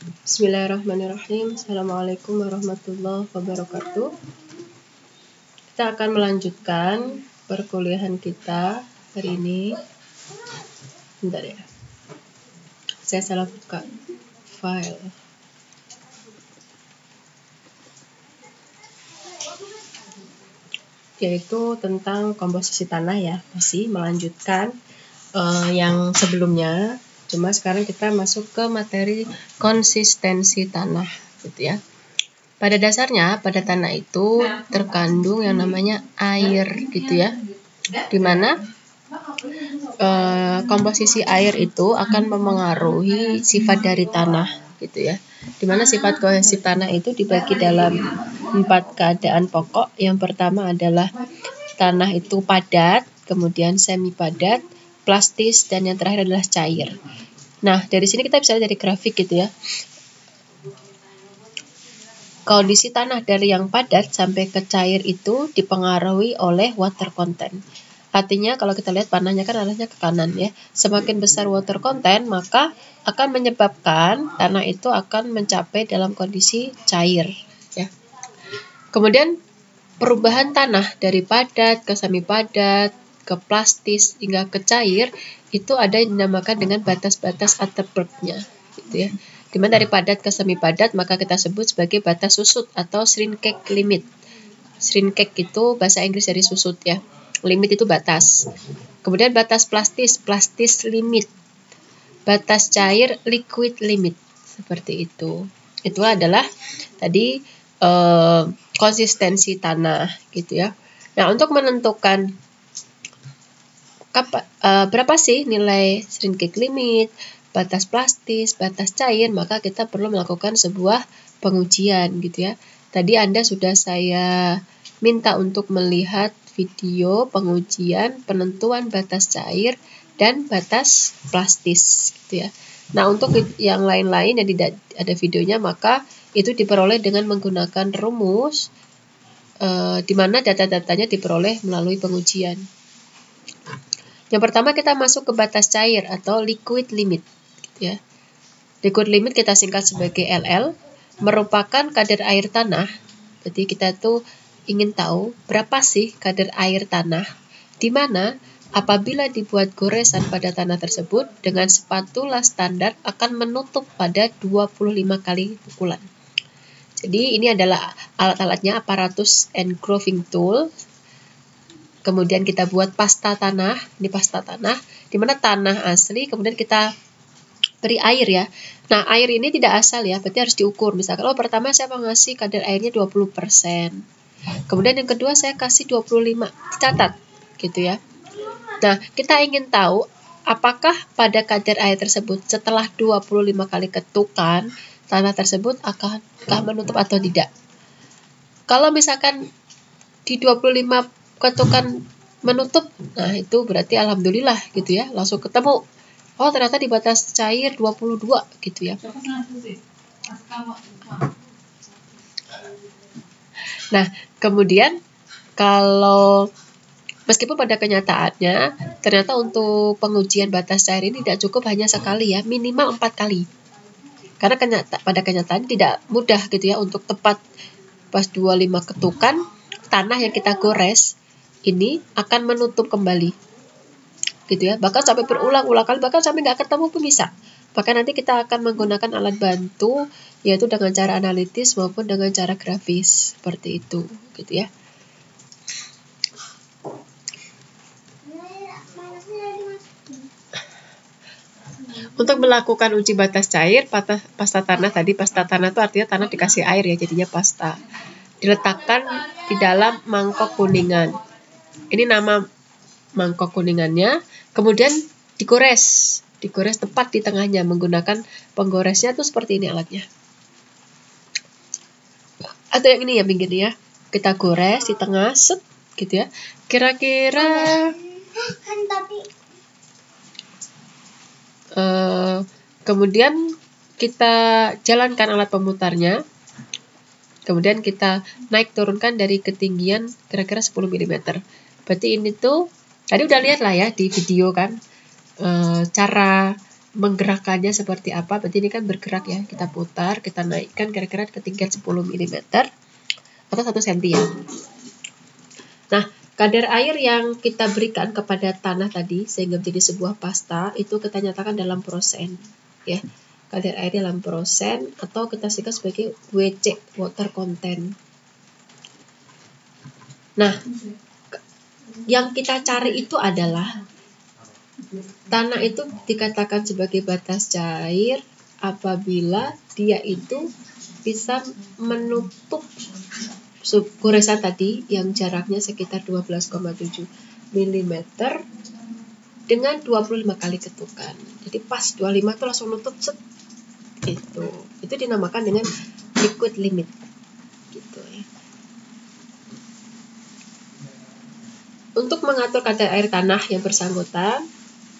Bismillahirrahmanirrahim. Assalamualaikum warahmatullahi wabarakatuh. Kita akan melanjutkan perkuliahan kita hari ini. Bentar ya. Saya salah buka file. Yaitu tentang komposisi tanah ya. Masih melanjutkan yang sebelumnya. Cuma sekarang kita masuk ke materi konsistensi tanah gitu ya. Pada dasarnya pada tanah itu terkandung yang namanya air gitu ya. Dimana komposisi air itu akan memengaruhi sifat dari tanah gitu ya. Dimana sifat kohesif tanah itu dibagi dalam 4 keadaan pokok. Yang pertama adalah tanah itu padat, kemudian semi padat, plastis, dan yang terakhir adalah cair. Nah, dari sini kita bisa lihat dari grafik gitu ya. Kondisi tanah dari yang padat sampai ke cair itu dipengaruhi oleh water content. Artinya kalau kita lihat panahnya kan arahnya ke kanan ya. Semakin besar water content maka akan menyebabkan tanah itu akan mencapai dalam kondisi cair ya. Kemudian perubahan tanah dari padat ke semi padat ke plastis hingga ke cair itu ada yang dinamakan dengan batas-batas Atterberg-nya gitu ya. Dimana dari padat ke semi padat maka kita sebut sebagai batas susut atau shrinkage limit. Shrinkage itu bahasa Inggris dari susut ya. Limit itu batas. Kemudian batas plastis, plastis limit. Batas cair, liquid limit. Seperti itu. Itu adalah tadi konsistensi tanah gitu ya. Nah, untuk menentukan berapa sih nilai shrinkage limit, batas plastis, batas cair, maka kita perlu melakukan sebuah pengujian gitu ya. Tadi Anda sudah saya minta untuk melihat video pengujian penentuan batas cair dan batas plastis gitu ya. Nah, untuk yang lain-lain yang tidak ada videonya maka itu diperoleh dengan menggunakan rumus di mana data-datanya diperoleh melalui pengujian. Yang pertama kita masuk ke batas cair atau liquid limit gitu ya. Liquid limit kita singkat sebagai LL, merupakan kadar air tanah. Jadi kita tuh ingin tahu berapa sih kadar air tanah di mana apabila dibuat goresan pada tanah tersebut dengan spatula standar akan menutup pada 25 kali pukulan. Jadi ini adalah alat-alatnya, aparatus engraving tool. Kemudian kita buat pasta tanah, ini pasta tanah, di mana tanah asli, kemudian kita beri air ya. Nah, air ini tidak asal ya, berarti harus diukur. Misalkan, pertama saya mau ngasih kadar airnya 20%. Kemudian yang kedua saya kasih 25, dicatat gitu ya. Nah, kita ingin tahu apakah pada kadar air tersebut setelah 25 kali ketukan, tanah tersebut akankah menutup atau tidak. Kalau misalkan di 25 ketukan menutup, nah itu berarti alhamdulillah gitu ya, langsung ketemu. Oh, ternyata di batas cair 22 gitu ya. Nah, kemudian kalau meskipun pada kenyataannya ternyata untuk pengujian batas cair ini tidak cukup hanya sekali ya, minimal 4 kali. Karena pada kenyataan tidak mudah gitu ya untuk tepat pas 25 ketukan tanah yang kita gores ini akan menutup kembali gitu ya, bahkan sampai berulang-ulang kali, bahkan sampai nggak ketemu pun bisa. Maka nanti kita akan menggunakan alat bantu yaitu dengan cara analitis maupun dengan cara grafis seperti itu gitu ya. Untuk melakukan uji batas cair, pasta tanah tadi, pasta tanah itu artinya tanah dikasih air ya, jadinya pasta. Diletakkan di dalam mangkok kuningan. Ini nama mangkok kuningannya. Kemudian digores tepat di tengahnya menggunakan penggoresnya tuh seperti ini alatnya. Atau yang ini ya pinggirnya ya. Kita gores di tengah, set gitu ya. Kira-kira kemudian kita jalankan alat pemutarnya. Kemudian kita naik turunkan dari ketinggian kira-kira 10 mm. Berarti ini tuh tadi udah lihat lah ya di video kan cara menggerakkannya seperti apa. Berarti ini kan bergerak ya, kita putar, kita naikkan kira-kira ketinggian 10 mm atau 1 cm ya. Nah, kadar air yang kita berikan kepada tanah tadi sehingga menjadi sebuah pasta itu kita nyatakan dalam persen ya. Kadar air dalam persen atau kita singkat sebagai WC, water content. Nah, yang kita cari itu adalah tanah itu dikatakan sebagai batas cair apabila dia itu bisa menutup goresan tadi yang jaraknya sekitar 12,7 mm dengan 25 kali ketukan. Jadi pas 25 itu langsung nutup set. Itu dinamakan dengan liquid limit gitu ya. Untuk mengatur kadar air tanah yang bersangkutan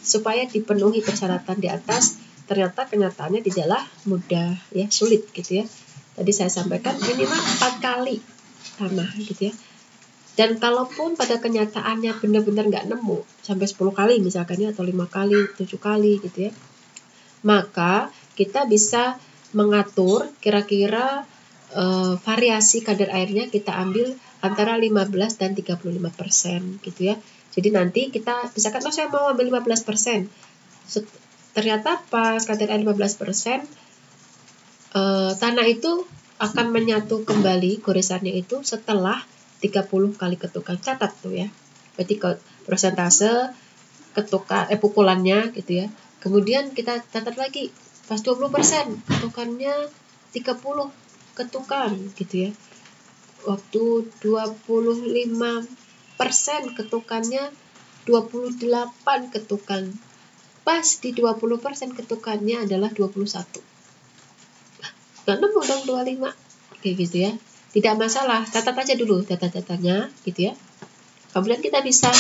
supaya dipenuhi persyaratan di atas, ternyata kenyataannya tidaklah mudah ya, sulit gitu ya. Tadi saya sampaikan minimal 4 kali tanah gitu ya. Dan kalaupun pada kenyataannya benar-benar nggak nemu sampai 10 kali misalkan ya, atau 5 kali, 7 kali gitu ya, maka kita bisa mengatur kira-kira variasi kadar airnya kita ambil antara 15 dan 35% gitu ya. Jadi nanti kita misalkan saya mau ambil 15%. Ternyata pas kadar air 15%, tanah itu akan menyatu kembali goresannya itu setelah 30 kali ketukan. Catat tuh ya. Berarti persentase ketukan pukulannya gitu ya. Kemudian kita catat lagi pas 20% ketukannya 30 ketukan gitu ya. Waktu 25% ketukannya 28 ketukan. Pas di 20% ketukannya adalah 21. Nggak nemu dong 25. Kayak gitu ya. Tidak masalah, catat aja dulu data-datanya gitu ya. Kemudian kita bisa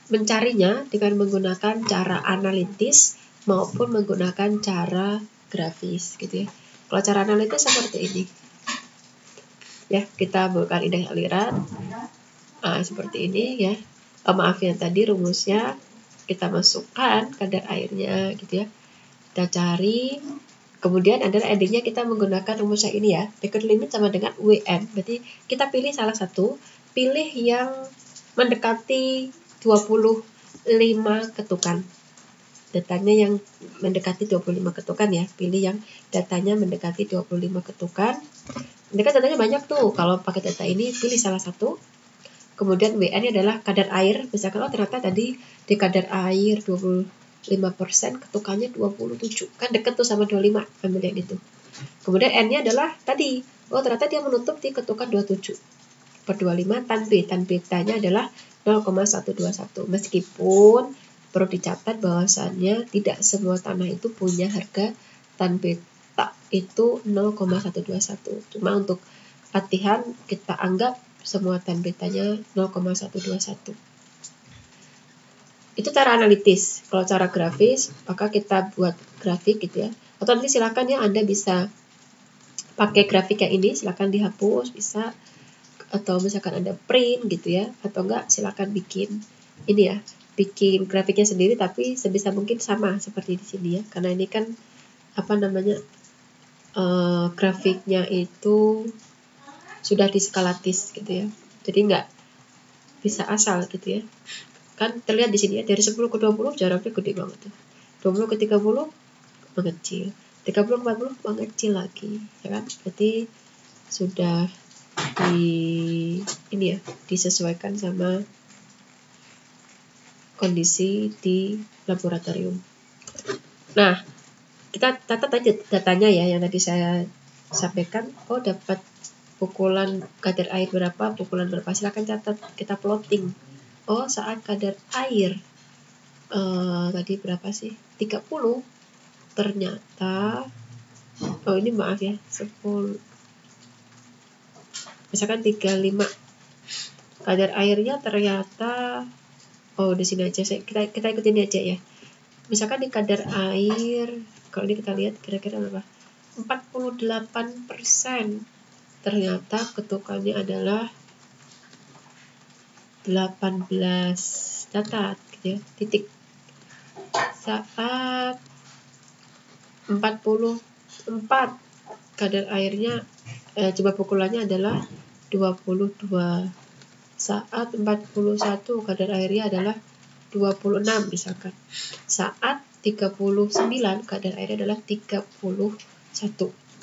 mencarinya dengan menggunakan cara analitis maupun menggunakan cara grafis gitu ya. Kalau cara analitis seperti ini. Ya, kita bukan indeks aliran. Seperti ini ya. Maaf ya, tadi rumusnya kita masukkan kadar airnya gitu ya. Kita cari. Kemudian adalah endingnya kita menggunakan rumusnya ini ya. Liquid limit sama dengan WN. Berarti kita pilih salah satu. Pilih yang mendekati 25 ketukan. Datanya yang mendekati 25 ketukan ya. Pilih yang datanya mendekati 25 ketukan. Ini kan datanya banyak tuh. Kalau pakai data ini pilih salah satu. Kemudian WN adalah kadar air. Misalkan ternyata tadi di kadar air 25% ketukannya 27. Kan deket tuh sama 25. Ambil yang itu. Kemudian N-nya adalah tadi. Ternyata dia menutup di ketukan 27 per 25 tan betanya adalah 0,121. Meskipun perlu dicatat bahwasannya tidak semua tanah itu punya harga tan beta itu 0,121. Cuma untuk latihan kita anggap semua tan betanya 0,121. Itu cara analitis. Kalau cara grafis, maka kita buat grafik gitu ya. Atau nanti silakan ya Anda bisa pakai grafik yang ini, silakan dihapus, bisa. Atau misalkan Anda print gitu ya, atau enggak silakan bikin ini ya, bikin grafiknya sendiri tapi sebisa mungkin sama seperti di sini ya, karena ini kan grafiknya itu sudah diskalatis gitu ya, jadi enggak bisa asal gitu ya. Kan terlihat di sini ya, dari 10 ke 20 jaraknya gede banget tuh. 20 ke 30 mengecil, 30 ke 40 mengecil lagi ya kan, berarti sudah disesuaikan sama kondisi di laboratorium. Nah, kita catat aja datanya ya yang tadi saya sampaikan. Dapat pukulan kadar air berapa, pukulan berapa, silakan catat, kita plotting. Saat kadar air tadi berapa sih? 30. Ternyata ini maaf ya, 10. Misalkan 35. Kadar airnya ternyata di sini aja kita ikutin aja ya. Misalkan di kadar air, kalau ini kita lihat kira-kira berapa? 48%. Ternyata ketukannya adalah 18. Catat gitu ya. Titik. Saat 44 kadar airnya coba pukulannya adalah 22. Saat 41 kadar airnya adalah 26 misalkan. Saat 39 kadar airnya adalah 31.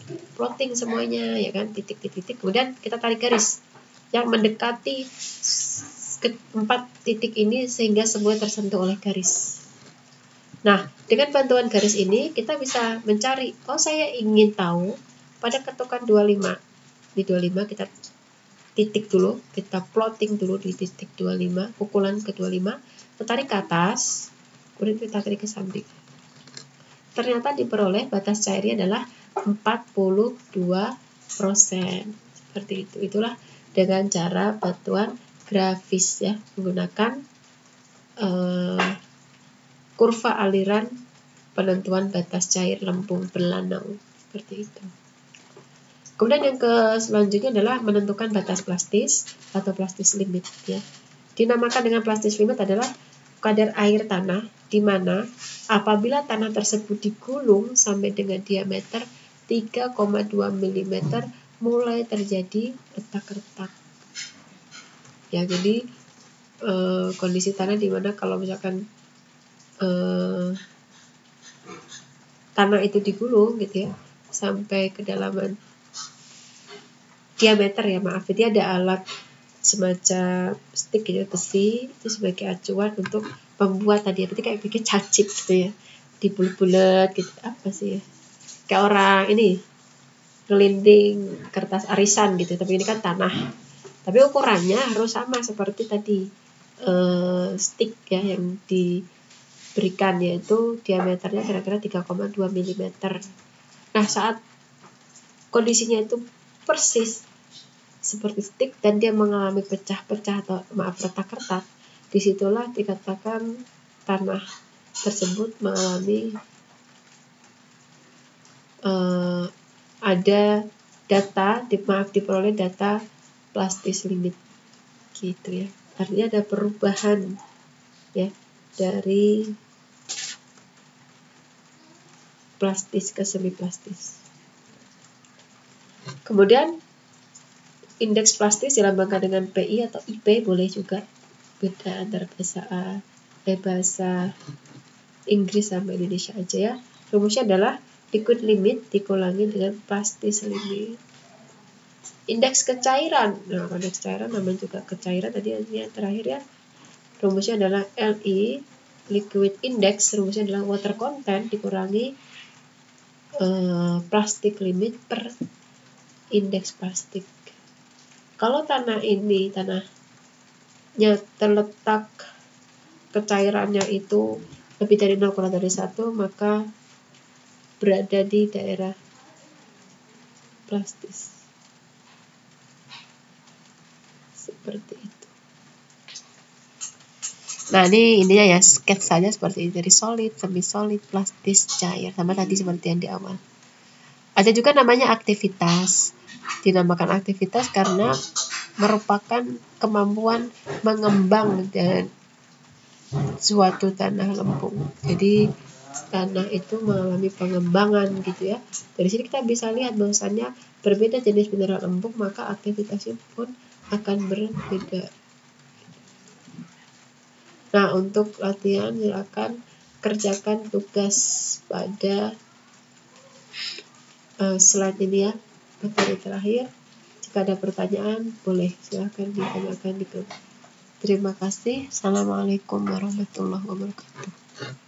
Plotting semuanya ya kan, titik-titik. Kemudian kita tarik garis yang mendekati keempat titik ini sehingga semua tersentuh oleh garis. Nah, dengan bantuan garis ini kita bisa mencari, oh saya ingin tahu pada ketukan 25. Di 25 kita titik dulu, kita plotting dulu di titik 25, pukulan ke 25, kita tarik ke atas, kemudian kita tarik ke samping. Ternyata diperoleh batas cairnya adalah 42%. Seperti itu. Itulah dengan cara bantuan grafis ya, menggunakan kurva aliran penentuan batas cair lempung berlanau. Seperti itu. Kemudian yang selanjutnya adalah menentukan batas plastis atau plastis limit ya. Dinamakan dengan plastis limit adalah kadar air tanah di mana apabila tanah tersebut digulung sampai dengan diameter 3,2 mm mulai terjadi retak-retak. Ya, jadi kondisi tanah di mana kalau misalkan tanah itu digulung gitu ya sampai kedalaman diameter ya, maaf, jadi ada alat semacam stick gitu, besi itu sebagai acuan untuk membuat tadi berarti kayak bikin cacik gitu ya, dibulet-bulet gitu, apa sih ya, kayak orang ini ngelinding kertas arisan gitu, tapi ini kan tanah, tapi ukurannya harus sama seperti tadi stick ya yang diberikan, yaitu diameternya kira-kira 3,2 mm. Nah, saat kondisinya itu persis seperti stick dan dia mengalami pecah-pecah atau retak-retak, disitulah dikatakan tanah tersebut mengalami ada data, diperoleh data plastis limit gitu ya. Artinya ada perubahan ya dari plastis ke semi plastis. Kemudian indeks plastis dilambangkan dengan PI atau IP, boleh juga beda antara bahasa Inggris sama Indonesia aja ya. Rumusnya adalah liquid limit dikurangi dengan plastis limit. Indeks kecairan, nah indeks cairan namanya juga kecairan tadi yang terakhir ya. Rumusnya adalah LI, liquid index, rumusnya adalah water content dikurangi plastik limit per indeks plastik. Kalau tanahnya terletak kecairannya itu lebih dari 0,1, maka berada di daerah plastis. Seperti itu. Nah, ini intinya ya, sketch saja seperti ini, dari solid, semi solid, plastis, cair, sama tadi seperti yang di awal. Ada juga namanya aktivitas. Dinamakan aktivitas karena merupakan kemampuan mengembang dan suatu tanah lempung. Jadi tanah itu mengalami pengembangan gitu ya. Dari sini kita bisa lihat bahwasannya berbeda jenis mineral lempung maka aktivitasnya pun akan berbeda. Nah, untuk latihan silakan kerjakan tugas pada slide ini ya, materi terakhir. Jika ada pertanyaan, boleh silakan ditanyakan di grup. Terima kasih. Assalamualaikum warahmatullahi wabarakatuh.